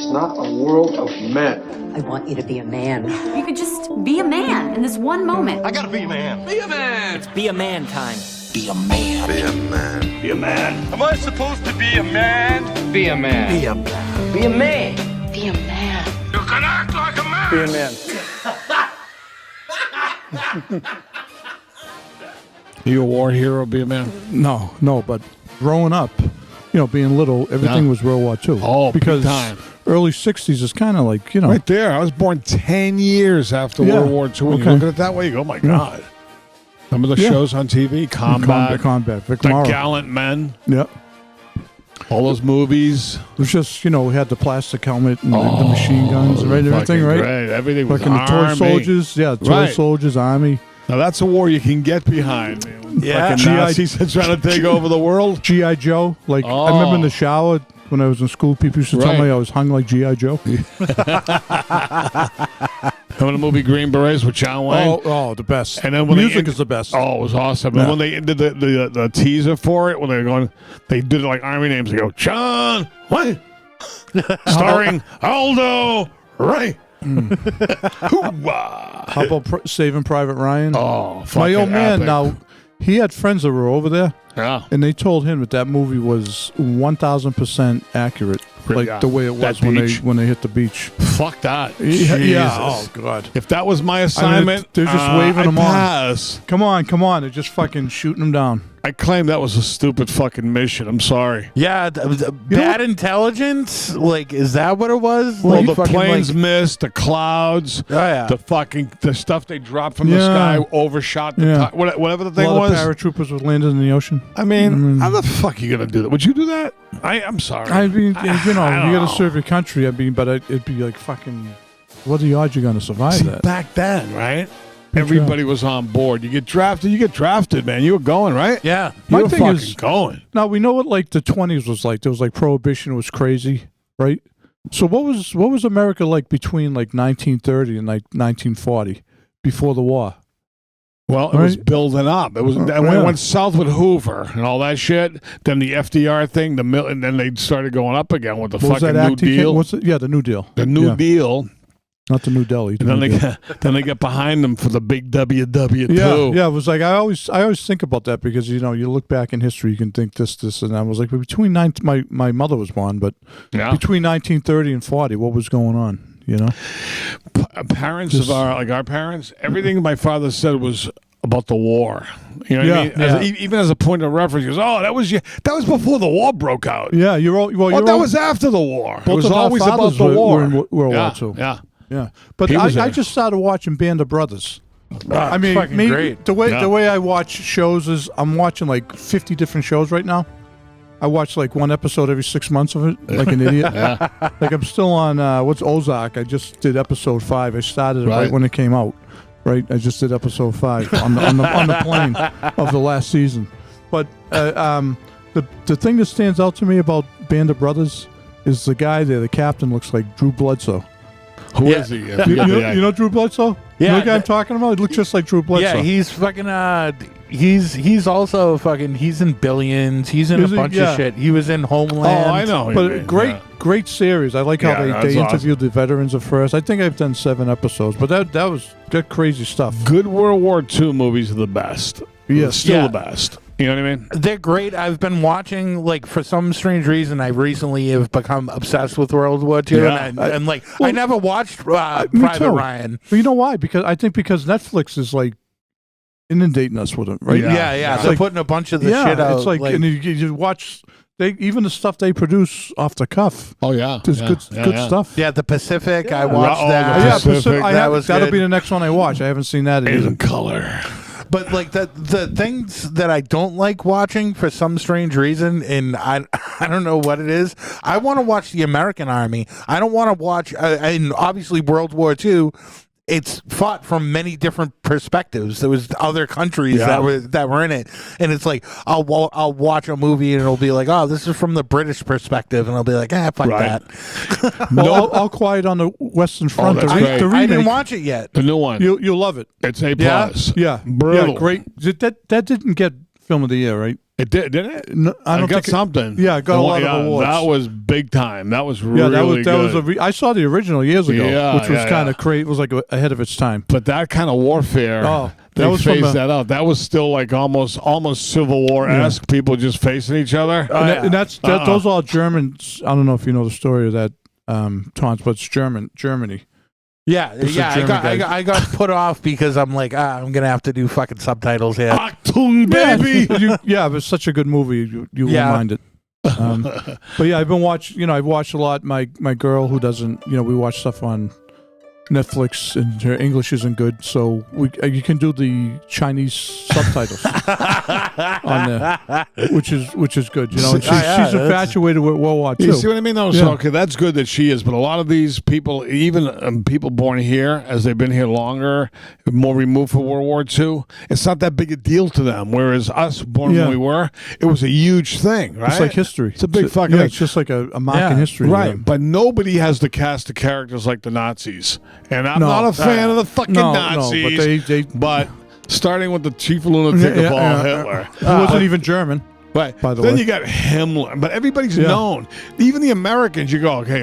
It's not a world of men. I want you to be a man. You could just be a man in this one moment. I gotta be a man. Be a man. It's be a man time. Be a man. Be a man. Be a man. Am I supposed to be a man? Be a man. Be a man. Be a man. Be a man. You can act like a man. Be a man. You a war hero, be a man? No, but growing up, being little, everything was World War II. Oh, because big time. Early 60s is kind of like, Right there. I was born 10 years after World War II. When you look at it that way, you go, oh, my God. Remember the shows on TV? Combat. Vic The Morrow. Gallant Men. Yep. All those movies. It was just, we had the plastic helmet and the machine guns, right? Everything, right? Great. Everything was Fucking the toy Army. soldiers. Yeah, toy soldiers, Army. Now, that's a war you can get behind. Yeah. Fucking Nazis trying to take over the world. G.I. Joe. Like, I remember in the shower when I was in school, people used to tell me I was hung like G.I. Joe. Remember the movie Green Berets with John Wayne? Oh, the best. And then when music is the best. Oh, it was awesome. Yeah. And when they did the teaser for it, when they did it like Army names. They go, John Wayne, starring Aldo Ray. How about Saving Private Ryan? Oh, my old man. epic. Now he had friends that were over there, Yeah. and they told him that movie was 1,000% accurate, like Yeah. the way it was That beach. when they hit the beach. Fuck that. Yeah. Jesus. Oh God. If that was my assignment, they're just waving them on. pass. Come on! They're just fucking shooting them down. I claim that was a stupid fucking mission. I'm sorry. Yeah, bad intelligence. Like, is that what it was? Well, Like, the fucking, planes missed, the clouds, yeah. the stuff they dropped from the sky overshot the top, whatever the thing A lot was. of paratroopers were landed in the ocean. I mean, how the fuck are you gonna do that? Would you do that? I'm sorry. I mean, you don't got know. to serve your country. I mean, but it'd be like fucking. What are the odds you're gonna survive See, that? back then, right? Everybody was on board. You get drafted, man. You were going, right? Yeah. You My were thing fucking is- going. Now we know what like the 20s was like. There was like prohibition was crazy, right? So what was America like between like 1930 and like 1940 before the war? Well, it was building up. It was when it went south with Hoover and all that shit. Then the FDR thing, and then they started going up again with the What was fucking that New act he came- Deal. What's it? Yeah, the New Deal. The New Yeah. Deal. Not the New Delhi. And then they get behind them for the big WW2. Yeah. It was like I always think about that because you look back in history, you can think this, and I was like, but between my mother was born, but between 1930 and 40, what was going on? Parents of our parents, everything my father said was about the war. You know what I mean? Even as a point of reference, he goes, "Oh, that was before the war broke out." Yeah, that was after the war. It was of our always about fathers the war. were in World War II. Yeah. But He was I there. just started watching Band of Brothers. I mean, fucking great. the way I watch shows is I'm watching like 50 different shows right now. I watch like one episode every 6 months of it, like an idiot. Like I'm still on what's Ozark. I just did episode 5. I started it right when it came out. Right, I just did episode 5 on the plane of the last season. But the thing that stands out to me about Band of Brothers is the guy there. The captain looks like Drew Bledsoe. Who is he? You know Drew Bledsoe? Yeah, You know the guy I'm talking about? He looks just like Drew Bledsoe. Yeah, he's fucking. He's also fucking. He's in Billions. He's in a bunch of shit. He was in Homeland. Oh, I know. But great series. I like how they interviewed the veterans at first. I think I've done 7 episodes, but that was crazy stuff. Good World War II movies are the best. Yes. Still the best. You know what I mean? They're great. I've been watching, like, for some strange reason, I recently have become obsessed with World War II. Yeah. And I never watched Private Ryan. Well, you know why? Because Netflix is like inundating us with it, right? Yeah. They're putting a bunch of the shit out. It's like and you watch even the stuff they produce off the cuff. Oh yeah, there's good stuff. Yeah, the Pacific. I watched that. Yeah, Pacific. That'll be the next one I watch. I haven't seen that in color. But like the things that I don't like watching for some strange reason, and I don't know what it is. I want to watch the American Army. I don't want to watch, and obviously World War II. It's fought from many different perspectives. There was other countries that were in it, and it's like I'll watch a movie and it'll be like, oh, this is from the British perspective, and I'll be like, fuck that. No, All Quiet on the Western Front. that's the great. remake, I didn't watch it yet. The new one. You'll love it. It's A+. Yeah, Brutal. Yeah, great. That didn't get Film of the Year, right? It did, didn't it? No, I don't got think something. Yeah, it got a lot of awards. That was big time. That was Yeah, really that good. was I saw the original years ago, Yeah, which was yeah, kind of crazy. It was like ahead of its time. But that kind of warfare, that was phased from that out. That was still like almost Civil War-esque. People just facing each other. And those are all Germans. I don't know if you know the story of that, Tonzo, but it's Germany. Yeah, This is yeah. German I got put off because I'm like, I'm gonna have to do fucking subtitles here. Achtung, baby. Yeah, it was such a good movie. You won't mind it. But yeah, I've been I've watched a lot. My girl who doesn't, we watch stuff on Netflix, and her English isn't good, so you can do the Chinese subtitles on there, which is good. She's infatuated with World War II. You see what I mean? No, so, okay, that's good that she is, but a lot of these people, even people born here, as they've been here longer, more removed from World War II, it's not that big a deal to them. Whereas us, born when we were, it was a huge thing, right? It's like history. It's a big fucking thing. It's just like a mark in history, right? But nobody has the cast of characters like the Nazis. And I'm not a fan of the fucking Nazis. But starting with the chief lunatic of all, Hitler. He wasn't even German. Right. By the then way. you got Himmler. But everybody's known. Even the Americans, you go, okay,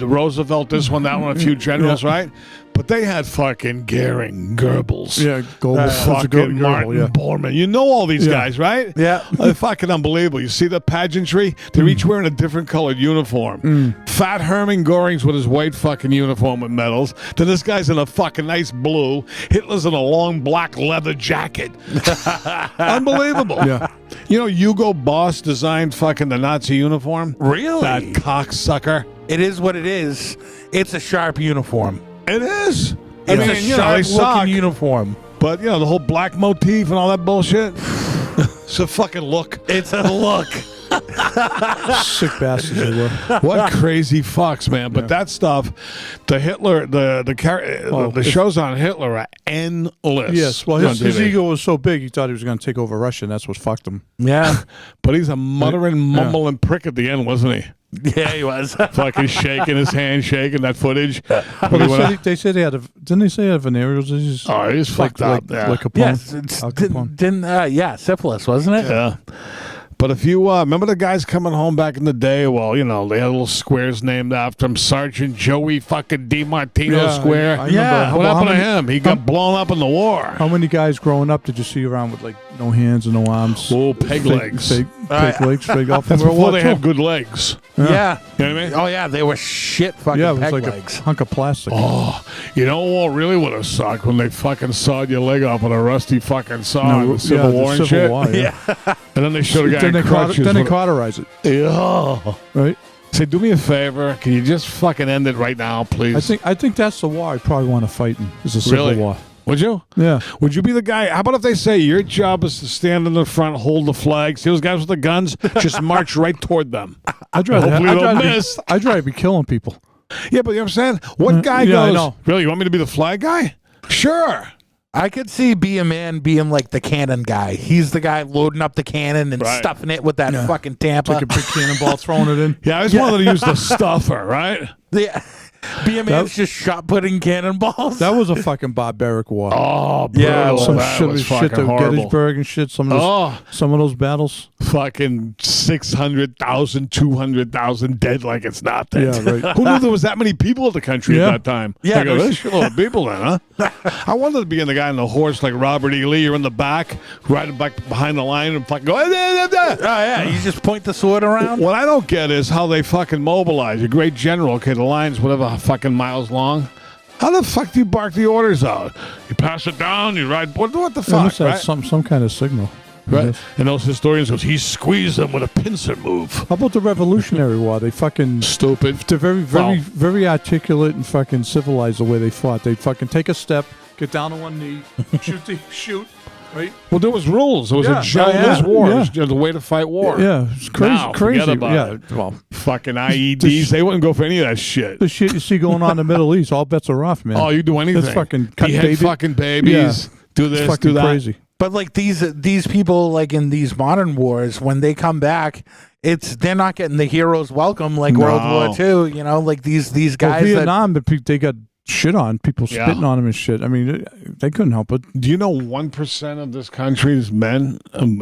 Roosevelt, this one, that one, a few generals, right? But they had fucking Goering, Goebbels. Yeah, Goebbels. Fucking Martin Bormann. You know all these guys, right? Yeah. They're fucking unbelievable. You see the pageantry? They're each wearing a different colored uniform. Fat Herman Goering's with his white fucking uniform with medals. Then this guy's in a fucking nice blue. Hitler's in a long black leather jacket. Unbelievable. Yeah. You know, Hugo Boss designed fucking the Nazi uniform? Really? That cocksucker. It is what it is. It's a sharp uniform. It is. It's a sharp-looking uniform. But, the whole black motif and all that bullshit, it's a fucking look. It's a look. Sick bastards they were. What crazy fucks, man. But that stuff, the Hitler, the shows on Hitler are endless. Yes, well, his ego was so big, he thought he was going to take over Russia, and that's what fucked him. Yeah. But he's a muttering, mumbling prick at the end, wasn't he? Yeah, he was. Fucking shaking his hand, shaking that footage. Well, they said he had didn't they say he had venereal disease? Oh, he's fucked up. Like Capone. Yes, syphilis, wasn't it? Yeah. But if you remember the guys coming home back in the day, well, they had little squares named after him. Sergeant Joey fucking DiMartino Square. I remember. What happened to him? He got blown up in the war. How many guys growing up did you see around with no hands and no arms? Oh, peg legs. Fake legs. That's before they had good legs. Yeah. You know what I mean? Oh, yeah, they were shit fucking it was peg like legs. a hunk of plastic. Oh, you know what really would have sucked? When they fucking sawed your leg off with a rusty fucking saw in the Civil War and shit. War, yeah. And then they should have gotten crutches. Then they cauterize it. Yeah. Right? Say, do me a favor. Can you just fucking end it right now, please? I think that's the war I probably want to fight in. Is a Civil War. Would you? Yeah. Would you be the guy? How about if they say your job is to stand in the front, hold the flag, see those guys with the guns, just march right toward them? I'd rather be killing people. Yeah, but you know what I'm saying? What guy goes, I know. Really, you want me to be the flag guy? Sure. I could see Be A Man being like the cannon guy. He's the guy loading up the cannon and stuffing it with that fucking Tampa. Like a big cannonball, throwing it in. Yeah, I just wanted to use the stuffer, right? Yeah. Be A Man's just shot putting cannonballs. That was a fucking barbaric war. Oh, brutal. Yeah, some that was shit fucking to horrible. Gettysburg and shit. Some of those battles. Fucking 600,000, 200,000 dead like it's nothing. Yeah, right. Who knew there was that many people in the country at that time? Yeah, They go, there's a shitload of people then, huh? I wanted to be in the guy on the horse like Robert E. Lee. You're in the back, riding back behind the line and fucking go, Oh, yeah, you just point the sword around. What I don't get is how they fucking mobilize. A great general, okay, the line's whatever fucking miles long. How the fuck do you bark the orders out? You pass it down, you ride, what the fuck, right? Some kind of signal. Right. And those historians goes, he squeezed them with a pincer move. How about the Revolutionary War? They fucking Stupid. They're very articulate and fucking civilized the way they fought. They fucking take a step, get down on one knee, shoot. Right? Well, there was rules. There was a Gentleman's war. It was the way to fight war. Yeah, it's crazy. Now, crazy. forget about it. Well, fucking IEDs. They wouldn't go for any of that shit. the shit you see going on in the Middle East, all bets are off, man. Oh, you do anything. It's fucking cut Behead baby. fucking babies. Yeah. Do this, It's fucking do that. crazy. But like these people, like in these modern wars, when they come back, they're not getting the hero's welcome like World War II. You know, like these guys. Vietnam, they got shit on, people spitting on them and shit. I mean, they couldn't help it. Do you know 1% of this country's men,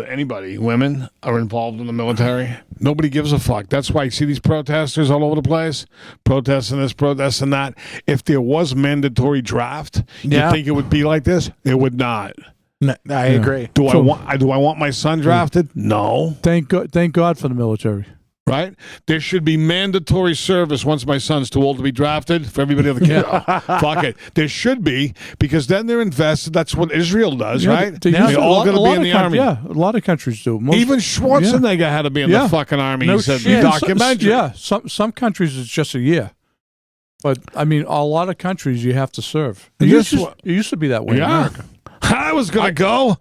anybody, women, are involved in the military? Nobody gives a fuck. That's why you see these protesters all over the place, protesting this, protesting that. If there was mandatory draft, you think it would be like this? It would not. No, I agree. Do I want my son drafted? No. Thank God for the military. Right? There should be mandatory service once my son's too old to be drafted for everybody on the kid. Fuck it. There should be, because then they're invested. That's what Israel does, right? They're all going to be in the army. Yeah, a lot of countries do. Even Schwarzenegger had to be in the fucking army. No he said shit. the documentary. Some countries it's just a year. But, I mean, a lot of countries you have to serve. It used to be that way in America. I was going to go,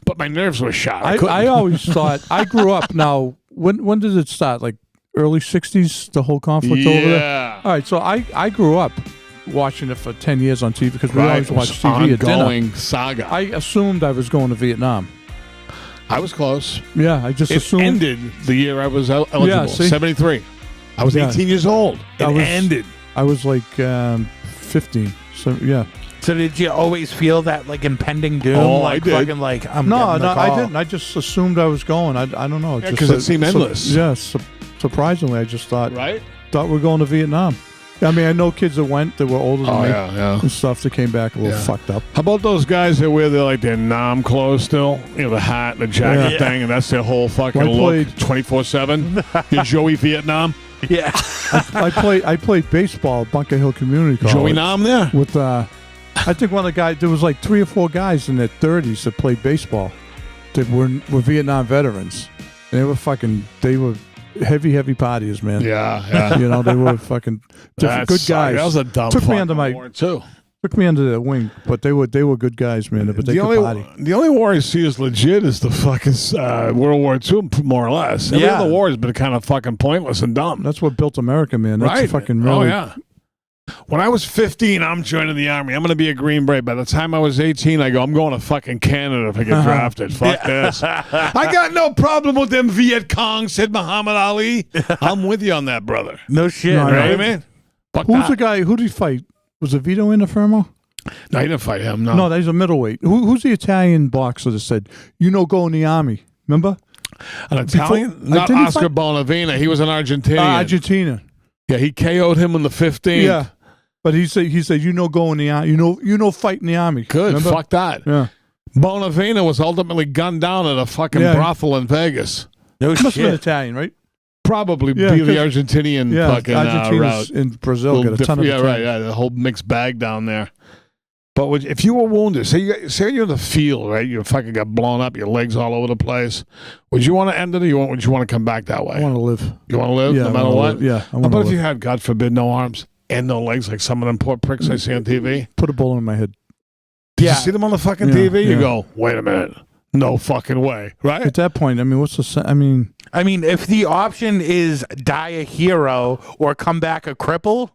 but my nerves were shot. I always thought, I grew up now, when did it start? Like early 60s, the whole conflict over there? All right, so I grew up watching it for 10 years on TV because we always watched TV at dinner. Ongoing saga. I assumed I was going to Vietnam. I was close. Yeah, I just assumed. It ended the year I was eligible, Yeah, see? 73. I was 18 years old. It ended. I was like 15. So, yeah. So did you always feel that like impending doom? Oh, like I did. fucking like I'm No, getting the call? I didn't. I just assumed I was going. I don't know. Yeah, because it seemed endless. Surprisingly, I just thought we're going to Vietnam. I mean, I know kids that went that were older than me and stuff that came back a little fucked up. How about those guys that wear their Nam clothes still? You know, the hat and the jacket thing, and that's their whole fucking look 24/7. You're Joey Vietnam. Yeah. I played baseball at Bunker Hill Community College. Joey Nam there? With I think one of the guys, there was like 3 or 4 guys in their 30s that played baseball that were Vietnam veterans. And they were heavy partiers, man. Yeah. You know, they were fucking good guys. That was a dumb Took me under war, too. Took me under their wing, but they were good guys, man. But they could party. The only war I see is legit is the fucking World War II, more or less. Every other war has been kind of fucking pointless and dumb. That's what built America, man. That's fucking really. Oh, yeah. When I was 15, I'm joining the Army. I'm going to be a Green Beret. By the time I was 18, I go, I'm going to fucking Canada if I get drafted. Fuck this. I got no problem with them Viet Cong, said Muhammad Ali. I'm with you on that, brother. No shit, No, Right, man? Fuck Who's that. the guy? Who did he fight? Was it Vito Infermo? No, he didn't fight him, no. No, he's a middleweight. Who's the Italian boxer that said, go in the Army? Remember? An Italian? Not didn't he Oscar fight? Bonavena. He was an Argentinian. Argentina. Yeah, he KO'd him in the 15th. Yeah. But he said, go in the Army. Fight in the Army. Good. Remember? Fuck that. Yeah. Bonavena was ultimately gunned down at a fucking brothel in Vegas. No Must have been shit. Italian, right? Probably be the Argentinian fucking Argentina's route. in Brazil got a ton of Yeah, right. Italians. Yeah, the whole mixed bag down there. But if you were wounded, say you're in the field, right? You fucking got blown up, your legs all over the place. Would you want to end it, or would you want to come back that way? I want to live. You want to live, Yeah, no I matter wanna what? live. Yeah, I How wanna about if live. you had, God forbid, no arms and no legs, like some of them poor pricks I see on TV? Put a bullet in my head. Did you see them on the fucking Yeah, TV? You yeah. go, wait a minute. No fucking way, right? At that point, I mean, what's the I mean, if the option is die a hero or come back a cripple,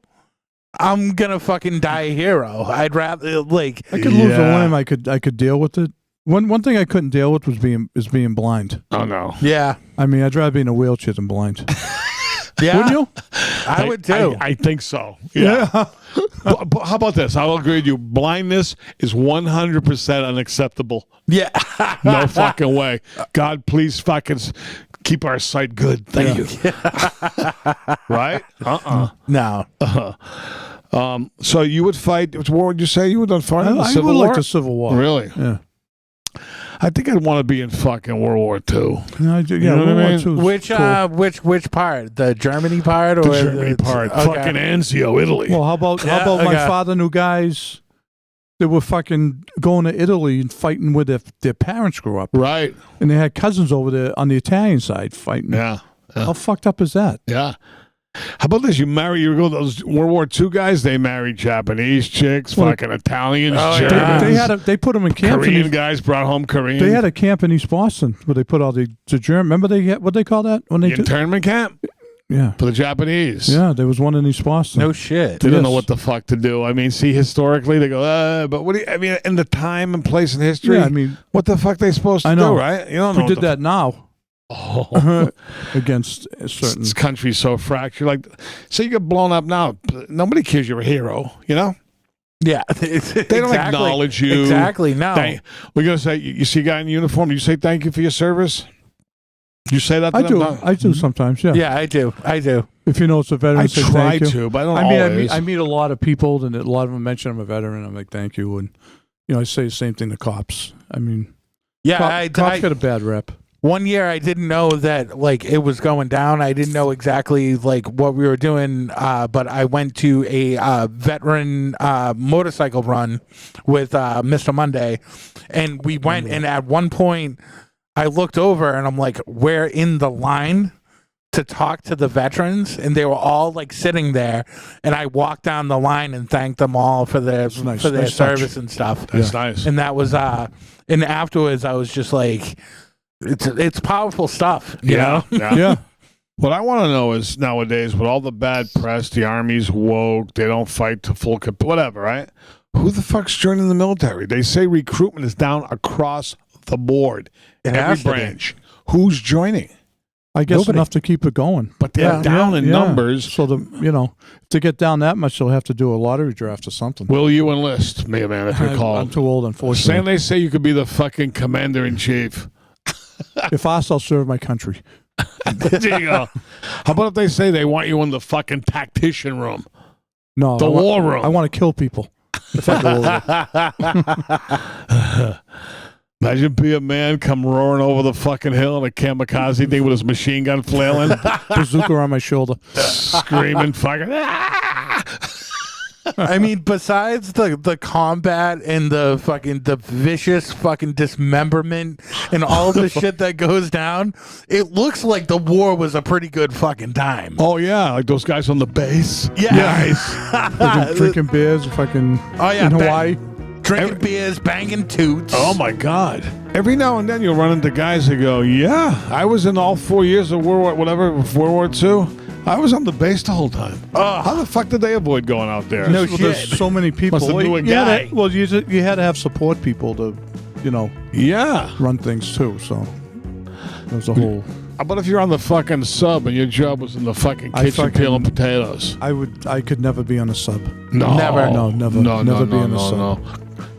I'm gonna fucking die a hero. I'd rather I could lose a limb. I could deal with it. One thing I couldn't deal with was being blind. Oh, no. Yeah. I mean, I'd rather be in a wheelchair than blind. Yeah. Wouldn't you? I would too. I think so. Yeah. But how about this? I'll agree with you. Blindness is 100% unacceptable. Yeah. No fucking way. God, please fucking keep our sight good. Thank you. Right? No. So you would fight. Which war would you say you would fight in the I Civil would War? like the Civil War. Really? Yeah. I think I'd want to be in fucking World War II. Yeah, You know what I mean? II is Which cool. which part? The Germany part or The Germany part. Okay. Fucking Anzio, Italy. Well, how about my okay. father knew guys that were fucking going to Italy and fighting where their parents grew up, Right. and they had cousins over there on the Italian side fighting. Yeah. How fucked up is that? Yeah. How about this? You go those World War II guys. They married Japanese chicks, Well, fucking Italians, Oh, yeah. Germans. They put them in camps. Korean guys brought home Korean. They had a camp in East Boston where they put all the German. Remember what they call that when they the internment camp Yeah, for the Japanese. yeah. There was one in East Boston. No shit. They don't know Yes. what the fuck to do. I mean, see, historically, they go, but what do you, I mean, in the time and place in history, Yeah, I mean, what the fuck they supposed to I know. do, right? You don't if know we did that now, against a certain. This country's so fractured. Like, say you get blown up now, nobody cares you're a hero, you know? Yeah. They don't acknowledge you. Exactly, no. We're going to say, you see a guy in uniform, you say thank you for your service? You say that to them? I do sometimes, yeah. Yeah, I do. If you know it's a veteran, I say try thank you. to, but I don't always. I meet a lot of people, and a lot of them mention I'm a veteran. I'm like, thank you. And, I say the same thing to cops. I mean, Yeah, cops get a bad rep. One year I didn't know that like it was going down. I didn't know exactly like what we were doing, but I went to a veteran motorcycle run with Mr. Monday, and we went. And at one point, I looked over and I'm like, "We're in the line to talk to the veterans," and they were all like sitting there. And I walked down the line and thanked them all for their service and stuff. That's nice. And that was and afterwards I was just like. It's powerful stuff, you know? Yeah. What I want to know is nowadays, with all the bad press, the Army's woke, they don't fight to full whatever, right? Who the fuck's joining the military? They say recruitment is down across the board. Every branch. Who's joining? I guess Nobody. enough to keep it going. But they're down in numbers. So, to get down that much, they'll have to do a lottery draft or something. Will you enlist, me, man, if you're called? I'm too old, unfortunately. Saying they say you could be the fucking commander-in-chief. If asked, I'll serve my country. There you go. How about if they say they want you in the fucking tactician room? No. The war room. I want to kill people. If I go over. Imagine Be A Man come roaring over the fucking hill in a kamikaze thing with his machine gun flailing. Bazooka on my shoulder. Screaming fucking. I mean, besides the combat and the vicious fucking dismemberment and all the shit that goes down, it looks like the war was a pretty good fucking time. Oh yeah, like those guys on the base. Yeah. Nice. Drinking beers, fucking in Hawaii. Drinking beers, banging toots. Oh my God. Every now and then you'll run into guys that go, yeah, I was in all 4 years of World War II. I was on the base the whole time. How the fuck did they avoid going out there? No Well, shit. there's so many people. Must have knew a You had guy. you had to have support people to, Yeah. run things too. So there's a whole. How about if you're on the fucking sub and your job was in the fucking kitchen peeling potatoes? I could never be on a sub. No. Never. No, never. No, never be no, on a no, sub. no.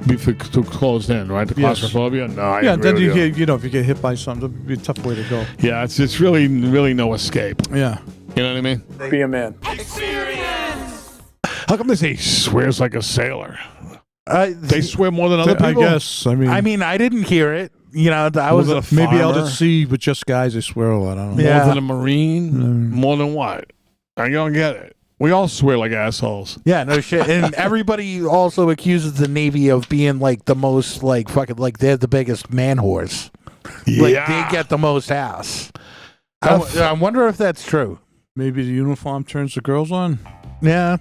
Be too closed in, right? The Yes. claustrophobia? No, I Yeah, agree then with you you. get, if you get hit by something, it'd be a tough way to go. Yeah, it's really no escape. Yeah. You know what I mean? Be a man. How come they say he swears like a sailor? They They swear more than other I people? guess. I mean, I didn't hear it. I was Was it a maybe out farmer? at sea with just guys. They swear a lot. I don't know. Yeah. More than a Marine? More than what? I don't get it. We all swear like assholes. Yeah, no shit. And everybody also accuses the Navy of being like the most like fucking like they're the biggest man whores. Like they get the most ass. I wonder if that's true. Maybe the uniform turns the girls on. Yeah.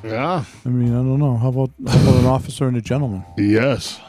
Yeah. I mean, I don't know. How about an officer and a gentleman? Yes.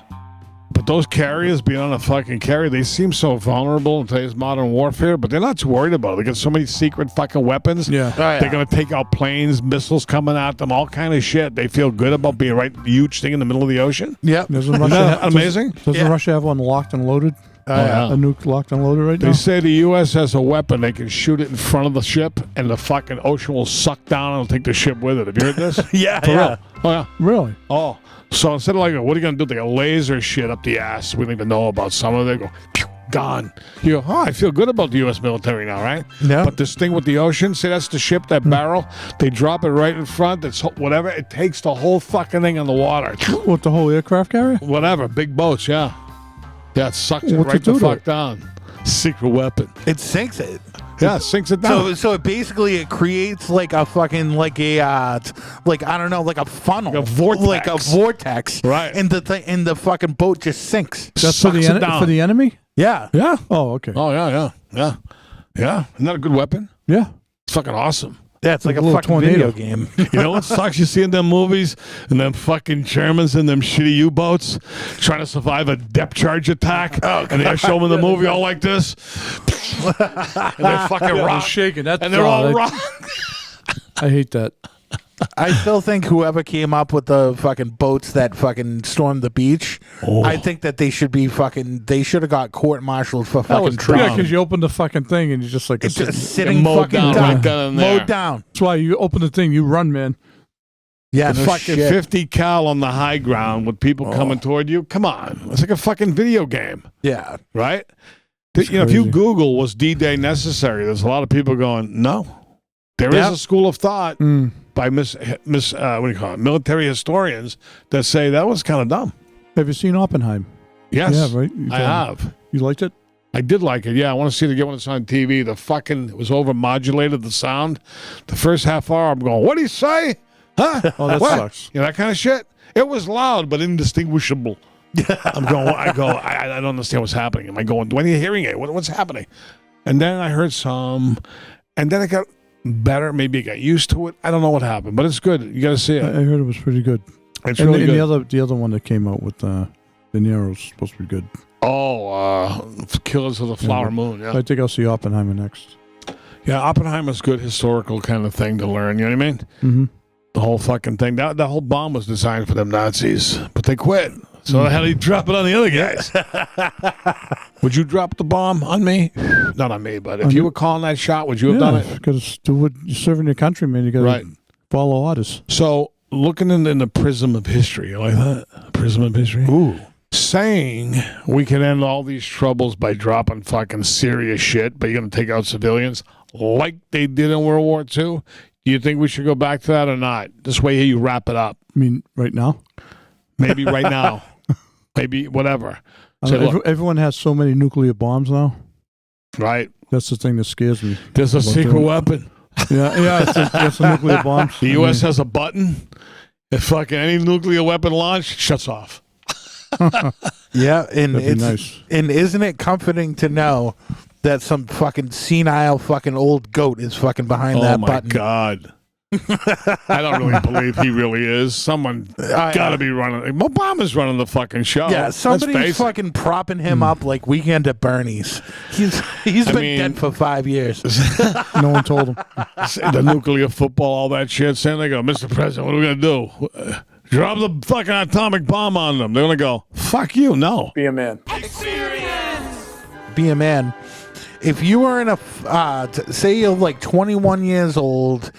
But those carriers, being on a fucking carrier, they seem so vulnerable in today's modern warfare, but they're not too worried about it. They got so many secret fucking weapons. Yeah. They're going to take out planes, missiles coming at them, all kind of shit. They feel good about being right huge thing in the middle of the ocean. Yep. Doesn't Isn't Russia that amazing? Doesn't Russia have one locked and loaded? yeah. A nuke locked and loaded right They now? say the U.S. has a weapon. They can shoot it in front of the ship, and the fucking ocean will suck down and it'll take the ship with it. Have you heard this? Yeah. For real? Oh, yeah. Really? Oh. So instead of like, what are you going to do? They got laser shit up the ass. We don't even know about some of it. They go, pew, gone. You go, I feel good about the U.S. military now, right? Yeah. But this thing with the ocean, say that's the ship, that barrel, they drop it right in front. That's whatever. It takes the whole fucking thing on the water. What, the whole aircraft carrier? Whatever. Big boats, yeah. Yeah, it sucks it What's right it do the to fuck it? down. Secret weapon. It sinks it. Yeah, it sinks it down. So it basically it creates like a fucking like a like I don't know like a funnel, Like a vortex. like a vortex, Right. And the fucking boat just sinks. That's for Sucks it down. for the enemy? Yeah, Yeah. Oh, okay. Oh, yeah. Isn't that a good weapon? Yeah. It's fucking awesome. yeah, it's like a little fucking tornado. video game. You know what sucks? You see in them movies and them fucking Germans in them shitty U-boats trying to survive a depth charge attack. And they show them in the movie all like this. And they're fucking rock. shaking. That's And they're all I, rock. I hate that. I still think whoever came up with the fucking boats that fucking stormed the beach, I think that they should be they should have got court-martialed for fucking was treason. Yeah, because you open the fucking thing and you're just like It's just sitting mowed fucking down, down. right down in there. Mowed down. That's why you open the thing, you run, man. Yeah, The no fucking shit. 50 cal on the high ground with people coming toward you. Come on. It's like a fucking video game, Yeah. right? If you crazy. Google, was D-Day necessary? There's a lot of people going, no. There is Yep. a school of thought by what do you call it? Military historians that say that was kind of dumb. Have you seen Oppenheim? Yes. Yeah, right? You I told me. have. You liked it? I did like it. Yeah, I want to see it again when it's on TV. It was over-modulated, the sound. The first half hour, I'm going, what did he say? Huh? Oh, that What? sucks. You know, that kind of shit. It was loud, but indistinguishable. I don't understand what's happening. Am I going, when are you hearing it? What's happening? And then I heard some, and then it got better. Maybe I got used to it. I don't know what happened, but it's good. You got to see I it. heard it was pretty good. It's And, really and good. the other one that came out with De Niro's supposed to be good. Killers of the Flower Moon. Yeah. I think I'll see Oppenheimer next. Yeah, Oppenheimer's good historical kind of thing to learn. You know what I mean? Mm-hmm. The whole fucking thing. That whole bomb was designed for them Nazis, but they quit. So how do you drop it on the other guys? Would you drop the bomb on me? Not on me, but if you were calling that shot, would you have done it? You got to do what you're serving your country, man. You got to Right. follow orders. So looking in the prism of history, you like that? Prism of history? Ooh. Saying we can end all these troubles by dropping fucking serious shit, but you're going to take out civilians like they did in World War II? Do you think we should go back to that or not? This way you wrap it up. I mean, right now? Maybe right now. Maybe whatever. I Say, don't know, look, everyone has so many nuclear bombs now. right? That's the thing that scares me. There's a about secret doing- weapon. Yeah, it's a nuclear bombs. The U.S. has a button. If fucking any nuclear weapon launched, shuts off. Yeah, and That'd be it's nice. and isn't it comforting to know that some fucking senile fucking old goat is fucking behind that Oh my button? God. I don't really believe he really is. Someone got to be running. Obama's running the fucking show. Yeah, Let's somebody's face it. fucking propping him up like Weekend at Bernie's. He's been mean- dead for 5 years. No one told him. The nuclear football, all that shit. Saying they go, Mr. President, what are we going to do? Drop the fucking atomic bomb on them. They're going to go, fuck you, no. Be a man. Be a man. If you were in say you're like 21 years old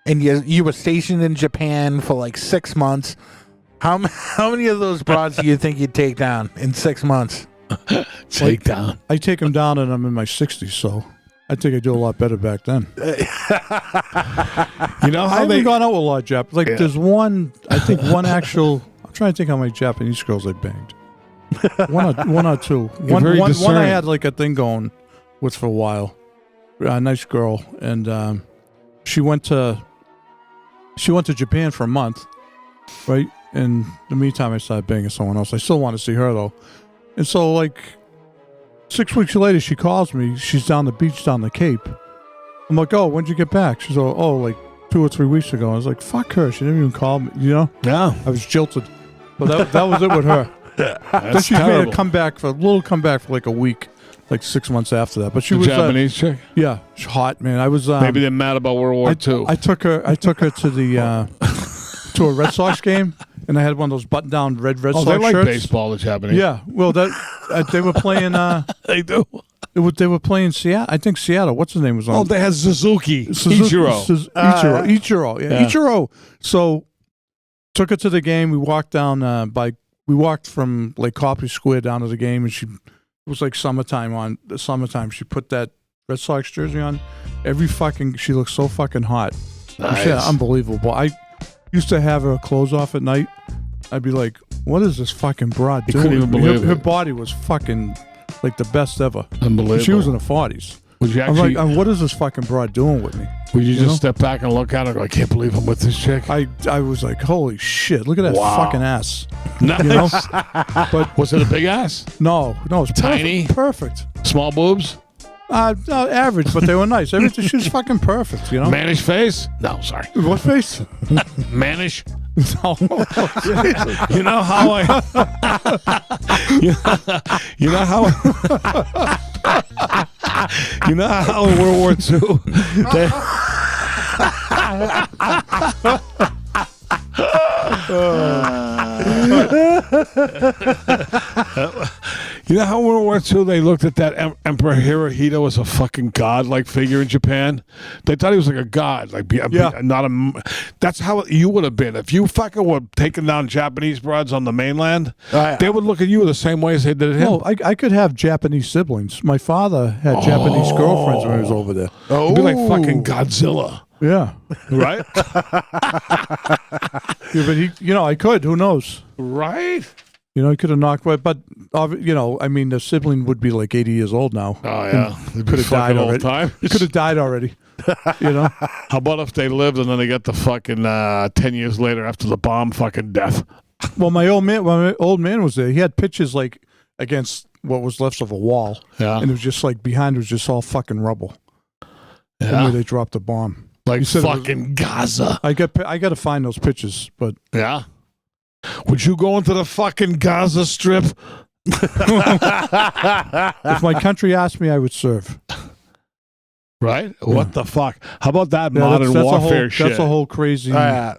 and you were stationed in Japan for like 6 months, how many of those broads do you think you'd take down in 6 months? Take down. I take him down and I'm in my 60s, so I think I do a lot better back then. You know I how haven't they gone out with a lot of Japanese. Like, there's one, I think one actual, I'm trying to think how many Japanese girls I banged. One or two. very One I discerning. had like a thing going with for a while. A nice girl. And she went to Japan for a month, right? And in the meantime, I started banging someone else. I still want to see her, though. And so, like, 6 weeks later, she calls me. She's down the beach, down the Cape. I'm like, oh, when'd you get back? She's like, oh, like 2 or 3 weeks ago. I was like, fuck her. She didn't even call me, you know? Yeah, I was jilted. But that was it with her. Then that's she made terrible. a comeback for like a week, like 6 months after that. But she The was Japanese chick. yeah, she's hot, man. I was Maybe they're mad about World War II. I took her to the to a Red Sox game, and I had one of those button-down red oh, Sox they like shirts. baseball, the Japanese. Yeah, well, that they were playing. They do. They were playing Seattle. I think Seattle. What's his name was on? Oh, they had Suzuki. Ichiro. Ichiro. Yeah, Yeah. Ichiro. So took her to the game. We walked down we walked from like Copley Square down to the game, and it was like summertime. She put that Red Sox jersey on. She looked so fucking hot. Nice. She had unbelievable. I used to have her clothes off at night. I'd be like, what is this fucking broad doing? couldn't even believe her it. body was fucking like the best ever. Unbelievable. She was in the 40s. Would you I'm actually? like, what is this fucking broad doing with me? would you just know? step back and look at her and go, I can't believe I'm with this chick? I was like, holy shit, look at that Wow. fucking ass. Nice. You know? But Was it a big ass? no, it's Tiny? Perfect. Small boobs? No, average, but they were nice. Everything, she was fucking perfect, you know? Mannish face? No, sorry. What face? Mannish? No. You know how I. you know how. You know how in World War II. You know how World War II they looked at that Emperor Hirohito as a fucking god-like figure in Japan? They thought he was like a god, not a. That's how you would have been if you fucking were taking down Japanese broads on the mainland. They would look at you the same way as they did at him. No, I could have Japanese siblings. My father had Japanese girlfriends when he was over there. You'd be like fucking Godzilla. Yeah. Right? Yeah, but I could. Who knows? Right? He could have knocked away. But, the sibling would be like 80 years old now. Oh, yeah. Could have died already. Could have died already. How about if they lived and then they got the fucking 10 years later after the bomb fucking death? Well, my old man was there. He had pictures like against what was left of a wall. Yeah. And it was just like behind it was just all fucking rubble. Yeah. Where they dropped the bomb. Like fucking Gaza. I got to find those pictures, but yeah. Would you go into the fucking Gaza Strip? If my country asked me, I would serve. Right? Yeah. What the fuck? How about that modern warfare shit? That's a whole crazy. It'd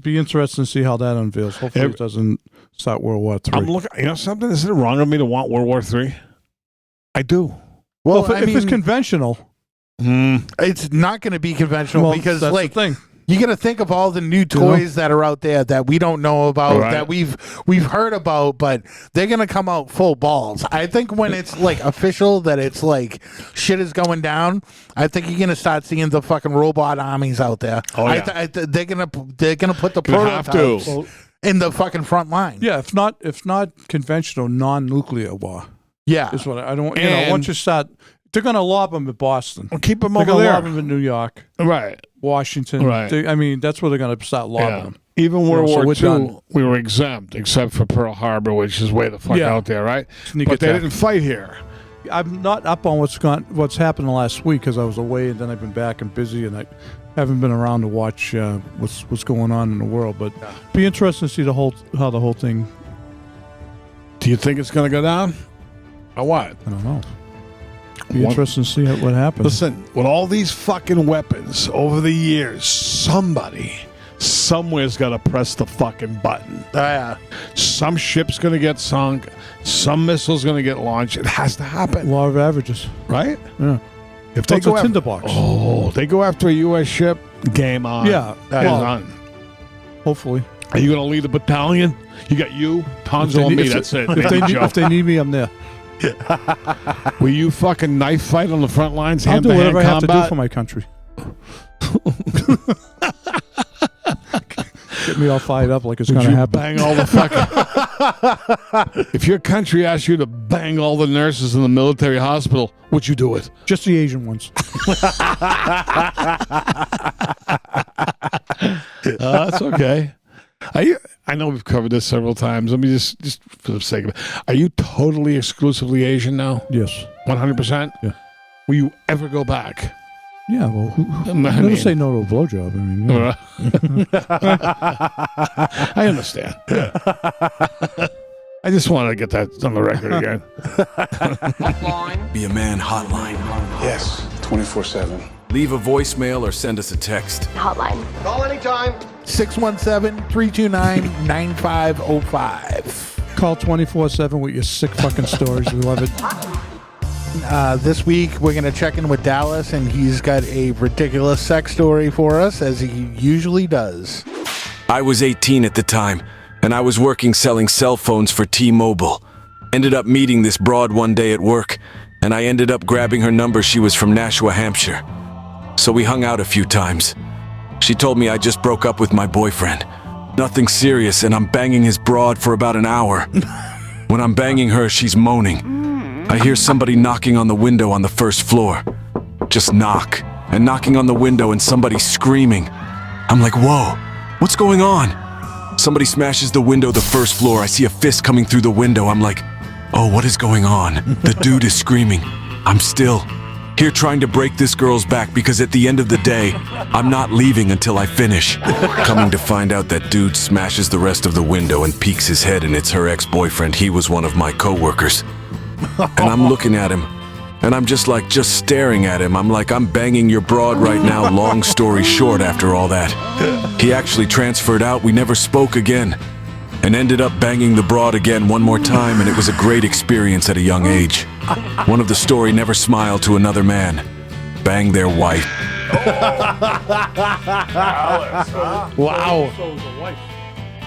be interesting to see how that unveils. Hopefully, it doesn't start World War III. I'm looking. Something? Is it wrong of me to want World War III? I do. Well, if it's conventional. It's not going to be conventional because, that's the thing. You got to think of all the new toys that are out there that we don't know about, that we've heard about, but they're going to come out full balls. I think when it's like official that it's like shit is going down, I think you're going to start seeing the fucking robot armies out there. Oh yeah, they're going to put the prototypes in the fucking front line. Yeah, if not conventional, non-nuclear war. Yeah, is what I don't. Once you start. They're going to lob them at Boston. Or keep them over there. They're going to lob them in New York. Right. Washington. Right. That's where they're going to start lobbing them. Even World War II, we were exempt, except for Pearl Harbor, which is way the fuck out there, right? But they didn't fight here. I'm not up on what's happened the last week because I was away and then I've been back and busy and I haven't been around to watch what's going on in the world. But be interesting to see how the whole thing. Do you think it's going to go down? Or what? I don't know. Be interesting to see what happens. Listen, with all these fucking weapons over the years, somebody somewhere's got to press the fucking button. Some ship's going to get sunk. Some missile's going to get launched. It has to happen. Law of averages. Right? Yeah. If they go a tinderbox. They go after a U.S. ship, game on. Yeah. On. Hopefully. Are you going to lead a battalion? You got you, Tonzo, and me. That's it. If they need me, I'm there. Will you fucking knife fight on the front lines? I'll do whatever I have to do for my country. Get me all fired up like it's going to happen. Bang all the fucking. If your country asks you to bang all the nurses in the military hospital, would you do it? Just the Asian ones. That's okay. I know we've covered this several times. Let me just for the sake of it. Are you totally exclusively Asian now? Yes. 100%? Yeah. Will you ever go back? Yeah, well, never say no to a blowjob. I understand. I just wanted to get that on the record again. Be a Man Hotline. Yes, 24/7. Leave a voicemail or send us a text. Hotline. Call anytime. 617-329-9505. Call 24/7 with your sick fucking stories. We love it. This week, we're going to check in with Dallas, and he's got a ridiculous sex story for us, as he usually does. I was 18 at the time, and I was working selling cell phones for T-Mobile. Ended up meeting this broad one day at work, and I ended up grabbing her number. She was from Nashua, Hampshire. So we hung out a few times. She told me I just broke up with my boyfriend. Nothing serious, and I'm banging his broad for about an hour. When I'm banging her, she's moaning. I hear somebody knocking on the window on the first floor. Just knock, and knocking on the window and somebody screaming. I'm like, whoa, what's going on? Somebody smashes the window the first floor. I see a fist coming through the window. I'm like, oh, what is going on? The dude is screaming. I'm still here trying to break this girl's back because at the end of the day, I'm not leaving until I finish. Coming to find out that dude smashes the rest of the window and peeks his head, and it's her ex-boyfriend. He was one of my coworkers. And I'm looking at him, And I'm just staring at him. I'm like, I'm banging your broad right now, long story short after all that. He actually transferred out, we never spoke again. And ended up banging the broad again one more time, and it was a great experience at a young age. One of the story never smiled to another man. Bang their wife. Wow.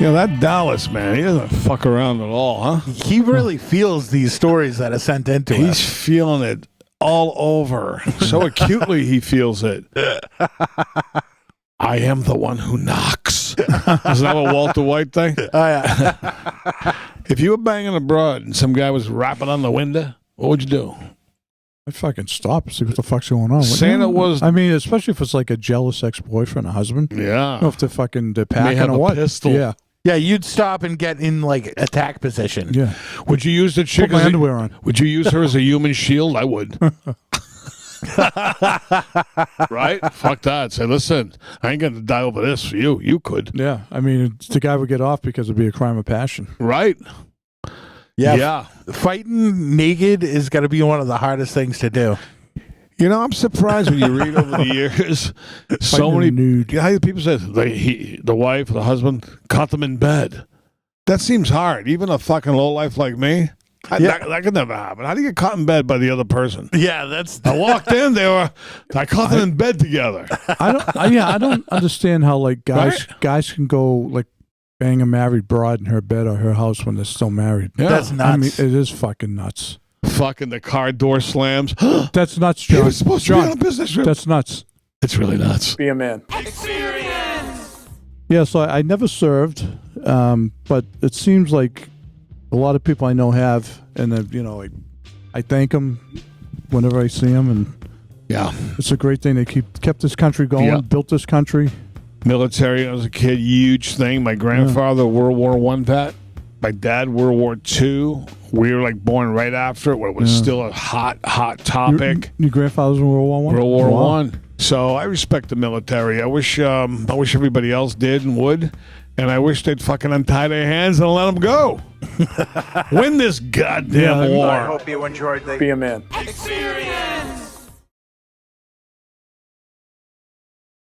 Yeah, that Dallas, man, he doesn't fuck around at all, huh? He really feels these stories that are sent into He's us. feeling it all over. So acutely he feels it. I am the one who knocks. Isn't that what Walter White thing? Oh, yeah. If you were banging a broad and some guy was rapping on the window, what would you do? I'd fucking stop and see what the fuck's going on. Saying it was... I mean, especially if it's like a jealous ex-boyfriend or husband. Yeah. Or if they're May packing have or a what. pistol. Yeah. Yeah, you'd stop and get in like attack position. Yeah. Would you use the chick Put my as a- underwear on. Would you use her as a human shield? I would. Right? Fuck that. Say, listen, I ain't going to die over this for you. You could. Yeah. I mean, the guy would get off because it'd be a crime of passion. Right? Yeah. Fighting naked is going to be one of the hardest things to do. You know, I'm surprised when you read over the years, so Fighting many nude. how people say the wife, the husband caught them in bed. That seems hard. Even a fucking lowlife like me, that could never happen. How do you get caught in bed by the other person? Yeah, that's I walked in, I caught them in bed together. I don't understand how like guys can go like bang a married broad in her bed or her house when they're still married. Yeah. that's nuts. I mean, it is fucking nuts. Fucking the car door slams. That's nuts, He John. was supposed to be on a business trip. That's nuts. It's really nuts. Be a man. Yeah, so I never served, but it seems like a lot of people I know have, and I thank them whenever I see them, and Yeah. it's a great thing. They kept this country going, Yeah. built this country. Military as a kid, huge thing. My grandfather, World War I vet. My dad, World War II. We were like born right after it, where it was still a hot topic. Your grandfather's in World War I? World War Wow. One. So I respect the military. I wish everybody else did and would, and I wish they'd fucking untie their hands and let them go. Win this goddamn war. Hope you enjoyed the Be a man. Experience!